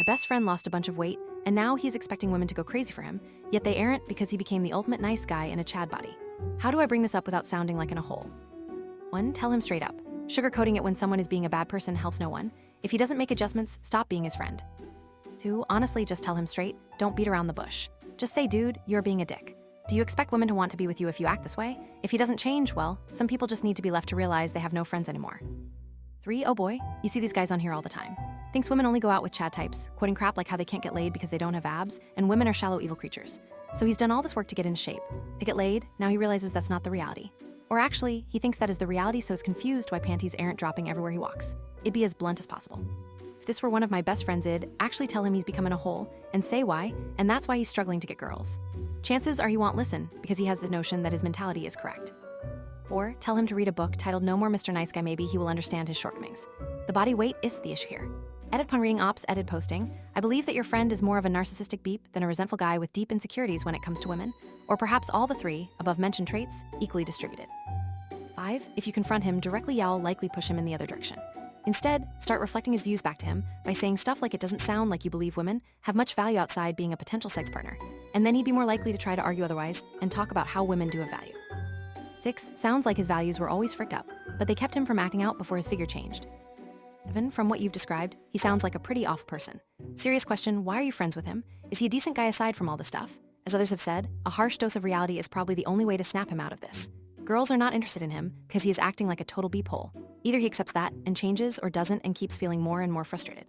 My best friend lost a bunch of weight, and now he's expecting women to go crazy for him, yet they aren't because he became the ultimate nice guy in a Chad body. How do I bring this up without sounding like in a hole? 1. Tell him straight up. Sugarcoating it when someone is being a bad person helps no one. If he doesn't make adjustments, stop being his friend. 2. Honestly, just tell him straight. Don't beat around the bush. Just say, dude, you're being a dick. Do you expect women to want to be with you if you act this way? If he doesn't change, well, some people just need to be left to realize they have no friends anymore. 3. Oh boy, you see these guys on here all the time. Thinks women only go out with Chad types, quoting crap like how they can't get laid because they don't have abs, and women are shallow evil creatures. So he's done all this work to get in shape. To get laid, now he realizes that's not the reality. Or actually, he thinks that is the reality, so is confused why panties aren't dropping everywhere he walks. It'd be as blunt as possible. If this were one of my best friends, I'd actually tell him he's becoming a hole and say why, and that's why he's struggling to get girls. Chances are he won't listen because he has the notion that his mentality is correct. 4. Tell him to read a book titled No More Mr. Nice Guy. Maybe he will understand his shortcomings. The body weight is the issue here. Edit upon reading ops, edit posting. I believe that your friend is more of a narcissistic beep than a resentful guy with deep insecurities when it comes to women, or perhaps all the three above-mentioned traits equally distributed. 5. If you confront him, directly yell, likely push him in the other direction. Instead, start reflecting his views back to him by saying stuff like it doesn't sound like you believe women have much value outside being a potential sex partner, and then he'd be more likely to try to argue otherwise and talk about how women do have value. 6. Sounds like his values were always fricked up, but they kept him from acting out before his figure changed. 7. From what you've described, he sounds like a pretty off person. Serious question, why are you friends with him? Is he a decent guy aside from all this stuff? As others have said, a harsh dose of reality is probably the only way to snap him out of this. Girls are not interested in him because he is acting like a total beep hole. Either he accepts that and changes, or doesn't and keeps feeling more and more frustrated.